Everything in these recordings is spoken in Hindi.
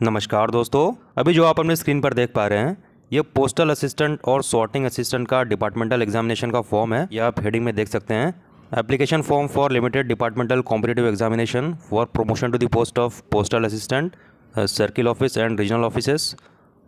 नमस्कार दोस्तों। अभी जो आप अपने स्क्रीन पर देख पा रहे हैं ये पोस्टल असिस्टेंट और सॉर्टिंग असिस्टेंट का डिपार्टमेंटल एग्जामिनेशन का फॉर्म है। ये आप हेडिंग में देख सकते हैं, application form for limited departmental competitive examination for promotion to the post of postal assistant, circle office and regional offices,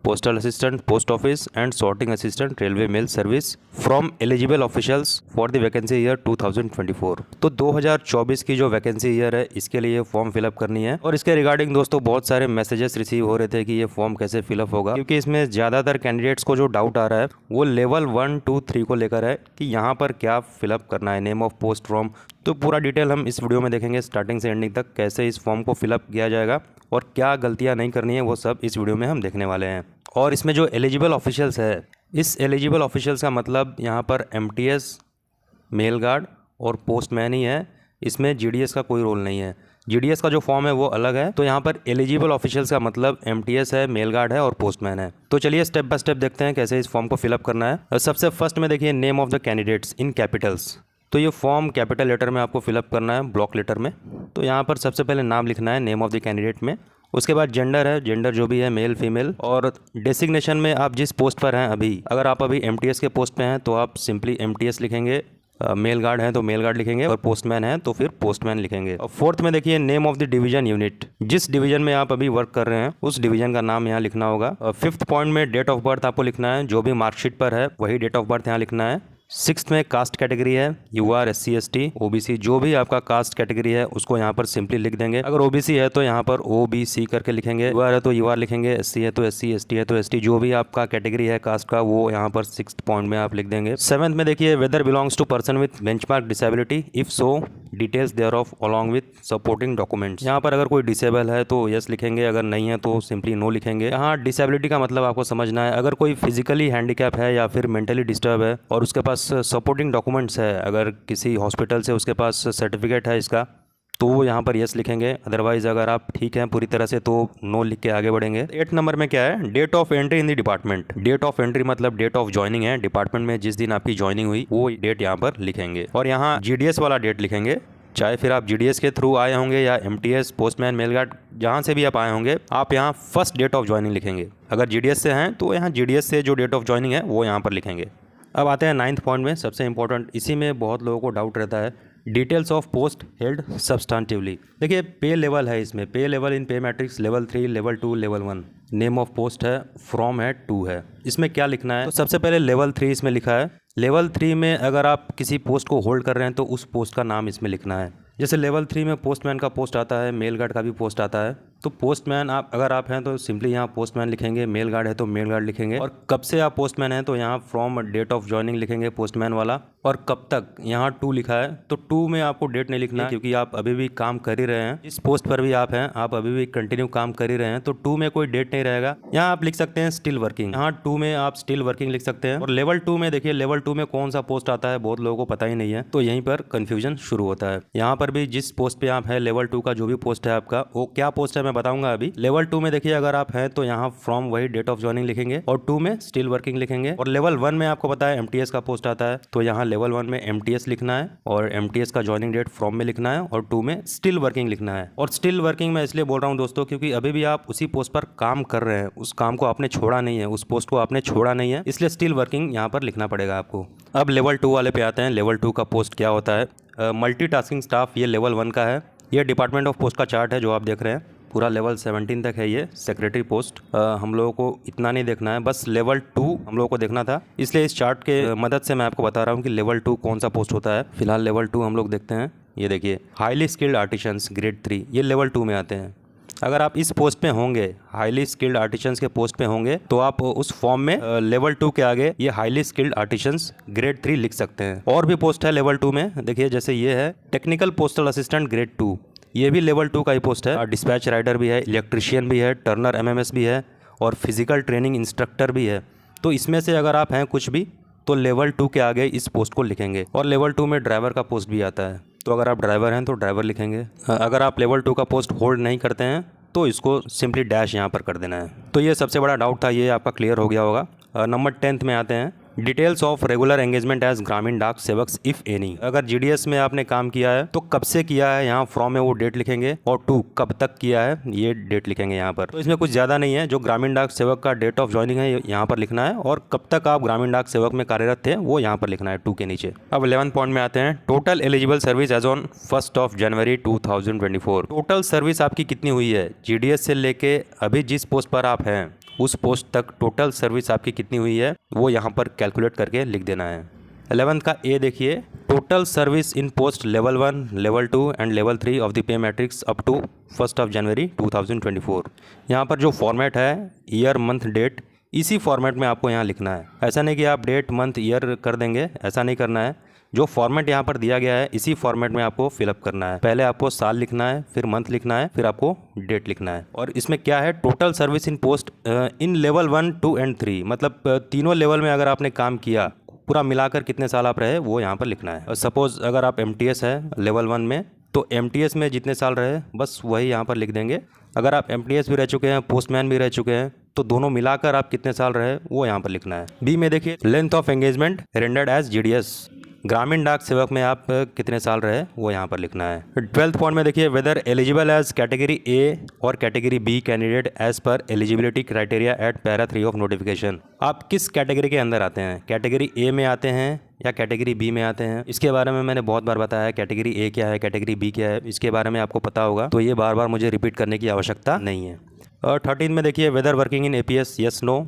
postal assistant post office and sorting assistant railway mail service from eligible officials for the vacancy year 2024। तो 2024 की जो वैकेंसी ईयर है इसके लिए फॉर्म फिलअप करनी है। और इसके रिगार्डिंग दोस्तों बहुत सारे मैसेजेस रिसीव हो रहे थे कि ये फॉर्म कैसे फिलअप होगा, क्योंकि इसमें ज़्यादातर कैंडिडेट्स को जो डाउट आ रहा है वो लेवल 1, 2, 3 को लेकर है कि यहाँ पर क्या फिलअप करना है, नेम ऑफ पोस्ट फ्रॉम। तो पूरा डिटेल हम इस वीडियो में देखेंगे स्टार्टिंग से एंडिंग तक, कैसे इस फॉर्म को फिलअप किया जाएगा और क्या गलतियाँ नहीं करनी है वो सब इस वीडियो में हम देखने वाले हैं। और इसमें जो एलिजिबल ऑफिशियल्स है, इस एलिजिबल ऑफिशियल्स का मतलब यहाँ पर एमटीएस, मेल गार्ड और पोस्टमैन ही है। इसमें जीडीएस का कोई रोल नहीं है। जीडीएस का जो फॉर्म है वो अलग है। तो यहाँ पर एलिजिबल ऑफिशियल्स का मतलब एमटीएस है, मेल गार्ड है और पोस्टमैन है। तो चलिए स्टेप बाय स्टेप देखते हैं कैसे इस फॉर्म को फिलअप करना है। सबसे फर्स्ट में देखिए name of the candidates in Capitals. तो ये फॉर्म कैपिटल लेटर में आपको फिलअप करना है, ब्लॉक लेटर में। तो यहाँ पर सबसे पहले नाम लिखना है नेम ऑफ द कैंडिडेट में। उसके बाद जेंडर है, जेंडर जो भी है मेल फीमेल। और डेसिग्नेशन में आप जिस पोस्ट पर हैं अभी, अगर आप अभी एमटीएस के पोस्ट पे हैं तो आप सिंपली एमटीएस लिखेंगे, मेल गार्ड है तो मेल गार्ड लिखेंगे और पोस्टमैन है तो फिर पोस्टमैन लिखेंगे। और फोर्थ में देखिए name of the division unit, जिस डिवीजन में आप अभी वर्क कर रहे हैं उस डिवीजन का नाम यहाँ लिखना होगा। फिफ्थ पॉइंट में डेट ऑफ बर्थ आपको लिखना है, जो भी मार्कशीट पर है वही डेट ऑफ बर्थ यहाँ लिखना है। सिक्स्थ में कास्ट कैटेगरी है, यूआर, एससी, एसटी, ओबीसी, जो भी आपका कास्ट कैटेगरी है उसको यहाँ पर सिंपली लिख देंगे। अगर ओबीसी है तो यहाँ पर ओबीसी करके लिखेंगे, यूआर है तो यूआर लिखेंगे, एससी है तो एससी, एसटी है तो एसटी, जो भी आपका कैटेगरी है कास्ट का वो यहाँ पर सिक्स्थ पॉइंट में आप लिख देंगे। सेवंथ में देखिए whether belongs to person with benchmark disability, if so details there of along with supporting documents. यहाँ पर अगर कोई डिसेबल है तो यस लिखेंगे, अगर नहीं है तो सिंपली नो लिखेंगे। यहाँ डिसेबिलिटी का मतलब आपको समझना है, अगर कोई फिजिकली हैंडीकैप है या फिर मेंटली डिस्टर्ब है और उसके पास सपोर्टिंग डॉक्यूमेंट्स है, अगर किसी हॉस्पिटल से उसके पास सर्टिफिकेट है इसका, तो वो यहाँ पर यस लिखेंगे। अदरवाइज अगर आप ठीक हैं पूरी तरह से तो नो लिख के आगे बढ़ेंगे। 8 नंबर में क्या है, date of entry in the department. Date of entry मतलब डेट ऑफ ज्वाइनिंग है, डिपार्टमेंट में जिस दिन आपकी ज्वाइनिंग हुई वो डेट यहाँ पर लिखेंगे। और यहाँ जीडीएस वाला डेट लिखेंगे, चाहे फिर आप जीडीएस के थ्रू आए होंगे या एमटीएस, पोस्टमैन, मेल गार्ड, जहाँ से भी आप आए होंगे, आप यहाँ फर्स्ट डेट ऑफ ज्वाइनिंग लिखेंगे। अगर जीडीएस से हैं तो यहाँ जीडीएस से जो डेट ऑफ ज्वाइनिंग है वो यहाँ पर लिखेंगे। अब आते हैं 9th पॉइंट में, सबसे इंपॉर्टेंट। इसी में बहुत लोगों को डाउट रहता है, डिटेल्स ऑफ पोस्ट हेल्ड सब्सटेंटिवली। देखिए पे लेवल है, इसमें पे लेवल इन पे matrix level 3, level 2, level 1। Name of post है, फ्रॉम है, टू है। इसमें क्या लिखना है, तो सबसे पहले लेवल 3 इसमें लिखा है। लेवल 3 में अगर आप किसी पोस्ट को होल्ड कर रहे हैं तो उस पोस्ट का नाम इसमें लिखना है। जैसे लेवल 3 में पोस्टमैन का पोस्ट आता है, मेल गार्ड का भी पोस्ट आता है। तो पोस्टमैन आप अगर आप हैं तो सिंपली यहाँ पोस्टमैन लिखेंगे, मेल गार्ड है तो मेल गार्ड लिखेंगे। और कब से आप पोस्टमैन हैं तो यहाँ फ्रॉम डेट ऑफ ज्वाइनिंग लिखेंगे पोस्टमैन वाला। और कब तक, यहाँ 2 लिखा है तो 2 में आपको डेट नहीं लिखना है, क्योंकि आप अभी भी काम कर ही रहे हैं। इस पोस्ट पर भी आप हैं, आप अभी भी कंटिन्यू काम कर ही रहे हैं, तो 2 में कोई डेट नहीं रहेगा। यहाँ आप लिख सकते हैं स्टिल वर्किंग, यहाँ 2 में आप स्टिल वर्किंग लिख सकते हैं। और लेवल 2 में देखिए, लेवल 2 में कौन सा पोस्ट आता है बहुत लोगों को पता ही नहीं है, तो यहीं पर कन्फ्यूजन शुरू होता है। यहाँ पर भी जिस पोस्ट पे आप है, लेवल 2 का जो भी पोस्ट है आपका, वो क्या पोस्ट है मैं बताऊंगा अभी। लेवल 2 में देखिए अगर आप हैं तो यहाँ फ्रॉम वही डेट ऑफ ज्वाइनिंग लिखेंगे और 2 में स्टिल वर्किंग लिखेंगे। और लेवल 1 में आपको पता है एमटीएस का पोस्ट आता है, तो यहाँ लेवल 1 में एमटीएस लिखना है और एमटीएस का ज्वाइनिंग डेट फ्रॉम में लिखना है और 2 में स्टिल वर्किंग लिखना है। और स्टिल वर्किंग मैं इसलिए बोल रहा हूँ दोस्तों, क्योंकि अभी भी आप उसी पोस्ट पर काम कर रहे हैं, उस काम को आपने छोड़ा नहीं है, उस पोस्ट को आपने छोड़ा नहीं है, इसलिए स्टिल वर्किंग यहाँ पर लिखना पड़ेगा आपको। अब लेवल 2 वाले पे आते हैं। लेवल 2 का पोस्ट क्या होता है, मल्टीटास्किंग स्टाफ, ये लेवल 1 का है। ये डिपार्टमेंट ऑफ पोस्ट का चार्ट है जो आप देख रहे हैं, पूरा लेवल 17 तक है ये सेक्रेटरी पोस्ट। हम लोगों को इतना नहीं देखना है, बस लेवल 2 हम लोगों को देखना था, इसलिए इस चार्ट के मदद से मैं आपको बता रहा हूँ कि लेवल 2 कौन सा पोस्ट होता है। फिलहाल लेवल 2 हम लोग देखते हैं। ये देखिए हाईली स्किल्ड आर्टिशंस ग्रेड 3, ये लेवल 2 में आते हैं। अगर आप इस पोस्ट पे होंगे, हाईली स्किल्ड आर्टिशंस के पोस्ट पे होंगे, तो आप उस फॉर्म में लेवल 2 के आगे ये हाईली स्किल्ड आर्टिशंस ग्रेड 3 लिख सकते हैं। और भी पोस्ट है लेवल 2 में, देखिए जैसे ये है टेक्निकल पोस्टल असिस्टेंट ग्रेड 2, ये भी लेवल 2 का ही पोस्ट है। डिस्पैच राइडर भी है, इलेक्ट्रिशियन भी है, टर्नर एमएमएस भी है और फिजिकल ट्रेनिंग इंस्ट्रक्टर भी है। तो इसमें से अगर आप हैं कुछ भी तो लेवल 2 के आगे इस पोस्ट को लिखेंगे। और लेवल 2 में ड्राइवर का पोस्ट भी आता है, तो अगर आप ड्राइवर हैं तो ड्राइवर लिखेंगे। अगर आप लेवल 2 का पोस्ट होल्ड नहीं करते हैं तो इसको सिंपली डैश यहाँ पर कर देना है। तो ये सबसे बड़ा डाउट था, ये आपका क्लियर हो गया होगा। नंबर 10th में आते हैं। Details of regular engagement as Gramin Dak Sevaks if any. अगर जीडीएस में आपने काम किया है तो कब से किया है, यहाँ फ्रॉम में वो डेट लिखेंगे, और टू कब तक किया है ये डेट लिखेंगे यहाँ पर। तो इसमें कुछ ज़्यादा नहीं है, जो ग्रामीण डाक सेवक का डेट ऑफ ज्वाइनिंग है यहाँ पर लिखना है, और कब तक आप ग्रामीण डाक सेवक में कार्यरत थे वो यहाँ पर लिखना है 2 के नीचे। अब 11 पॉइंट में आते हैं, total eligible service as on 1 January 2024। Total service आपकी कितनी हुई है, जीडीएस से लेके अभी जिस पोस्ट पर आप हैं उस पोस्ट तक टोटल सर्विस आपकी कितनी हुई है वो यहाँ पर कैलकुलेट करके लिख देना है। 11th का ए देखिए, total service in post level 1, level 2 and level 3 of the pay matrix up to 1 January 2024। यहाँ पर जो फॉर्मेट है ईयर मंथ डेट, इसी फॉर्मेट में आपको यहाँ लिखना है। ऐसा नहीं कि आप डेट मंथ ईयर कर देंगे, ऐसा नहीं करना है। जो फॉर्मेट यहाँ पर दिया गया है इसी फॉर्मेट में आपको फिलअप करना है। पहले आपको साल लिखना है, फिर मंथ लिखना है, फिर आपको डेट लिखना है। और इसमें क्या है, total service in post in level 1, 2 and 3, मतलब तीनों लेवल में अगर आपने काम किया, पूरा मिलाकर कितने साल आप रहे वो यहाँ पर लिखना है। सपोज अगर आप एमटीएस है लेवल 1 में, तो एमटीएस में जितने साल रहे बस वही यहाँ पर लिख देंगे। अगर आप एमटीएस भी रह चुके हैं, पोस्टमैन भी रह चुके हैं, तो दोनों मिलाकर आप कितने साल रहे वो यहाँ पर लिखना है। बी में देखिए, length of engagement rendered as GDS, Gramin Dak सेवक में आप कितने साल रहे वो यहाँ पर लिखना है। 12th पॉइंट में देखिए, whether eligible age category A और कैटेगरी बी कैंडिडेट एज पर eligibility criteria at para 3 of notification. आप किस कैटेगरी के अंदर आते हैं, कैटेगरी ए में आते हैं या कैटेगरी बी में आते हैं, इसके बारे में मैंने बहुत बार बताया है। कैटेगरी ए क्या है, कैटेगरी बी क्या है, इसके बारे में आपको पता होगा, तो ये बार बार मुझे रिपीट करने की आवश्यकता नहीं है। और 13 में देखिए, whether working in APS yes no,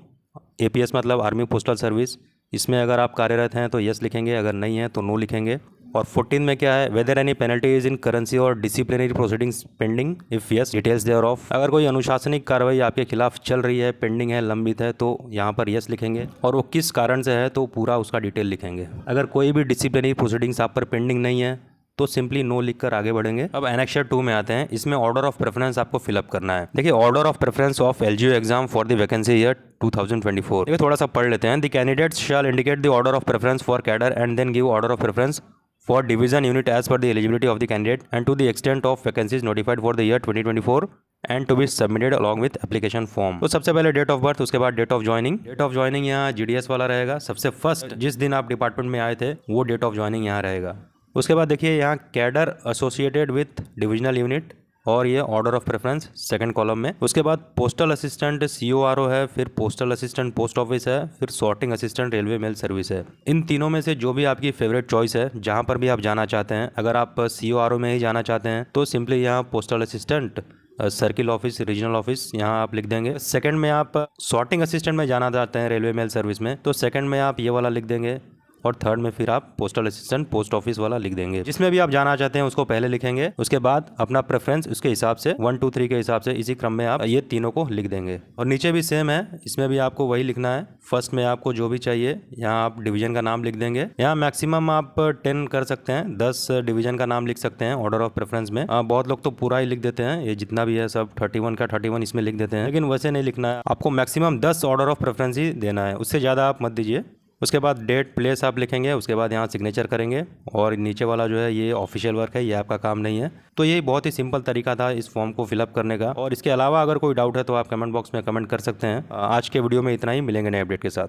APS मतलब आर्मी पोस्टल सर्विस, इसमें अगर आप कार्यरत हैं तो यस लिखेंगे, अगर नहीं है तो नो लिखेंगे। और 14 में क्या है, whether any penalty is in currency और disciplinary proceedings pending, if yes details there of. अगर कोई अनुशासनिक कार्रवाई आपके खिलाफ चल रही है, पेंडिंग है, लंबित है, तो यहाँ पर यस लिखेंगे, और वो किस कारण से है तो पूरा उसका डिटेल लिखेंगे। अगर कोई भी डिसिप्लिनरी प्रोसीडिंग्स आप पर पेंडिंग नहीं है तो सिंपली नो लिखकर आगे बढ़ेंगे। अब एनेक्सर 2 में आते हैं, इसमें ऑर्डर ऑफ प्रेफरेंस आपको फिलअप करना है। देखिए, order of preference of LGO exam for the vacancy year 2024। देखिए थोड़ा सा पढ़ लेते हैं। The candidates shall indicate the order of preference for cadre and then give order of preference for division unit as per the eligibility of the candidate and to the extent of vacancies notified for the year 2024 and to be submitted along with application form. तो सबसे पहले डेट ऑफ बर्थ, उसके बाद date of joining. Date of joining यहाँ जीडीएस वाला रहेगा। सबसे फर्स्ट जिस दिन आप डिपार्टमेंट में आए थे वो डेट ऑफ ज्वाइनिंग यहाँ रहेगा। उसके बाद देखिए यहाँ cadre associated with divisional unit, और ये order of preference second column में। उसके बाद पोस्टल असिस्टेंट सीओआरओ है, फिर पोस्टल असिस्टेंट पोस्ट ऑफिस है, फिर sorting assistant railway mail service है। इन तीनों में से जो भी आपकी फेवरेट चॉइस है, जहाँ पर भी आप जाना चाहते हैं, अगर आप सीओआरओ में ही जाना चाहते हैं तो सिंपली यहाँ postal assistant circle office, regional office यहाँ आप लिख देंगे। सेकंड में आप सॉर्टिंग असिस्टेंट में जाना चाहते हैं रेलवे मेल सर्विस में, तो सेकंड में आप ये वाला लिख देंगे, और थर्ड में फिर आप पोस्टल असिस्टेंट पोस्ट ऑफिस वाला लिख देंगे। जिसमें भी आप जाना चाहते हैं उसको पहले लिखेंगे, उसके बाद अपना प्रेफरेंस उसके हिसाब से 1, 2, 3 के हिसाब से इसी क्रम में आप ये तीनों को लिख देंगे। और नीचे भी सेम है, इसमें भी आपको वही लिखना है। फर्स्ट में आपको जो भी चाहिए यहाँ आप डिवीजन का नाम लिख देंगे। यहाँ मैक्सिमम आप 10 कर सकते हैं, 10 डिवीजन का नाम लिख सकते हैं ऑर्डर ऑफ प्रेफरेंस में। बहुत लोग तो पूरा ही लिख देते हैं, ये जितना भी है सब 31 का 31 इसमें लिख देते हैं, लेकिन वैसे नहीं लिखना है। आपको मैक्सिमम 10 ऑर्डर ऑफ प्रेफरेंस ही देना है, उससे ज़्यादा आप मत दीजिए। उसके बाद डेट प्लेस आप लिखेंगे, उसके बाद यहाँ सिग्नेचर करेंगे, और नीचे वाला जो है ये ऑफिशियल वर्क है, ये आपका काम नहीं है। तो ये बहुत ही सिंपल तरीका था इस फॉर्म को फिलअप करने का। और इसके अलावा अगर कोई डाउट है तो आप कमेंट बॉक्स में कमेंट कर सकते हैं। आज के वीडियो में इतना ही, मिलेंगे नए अपडेट के साथ।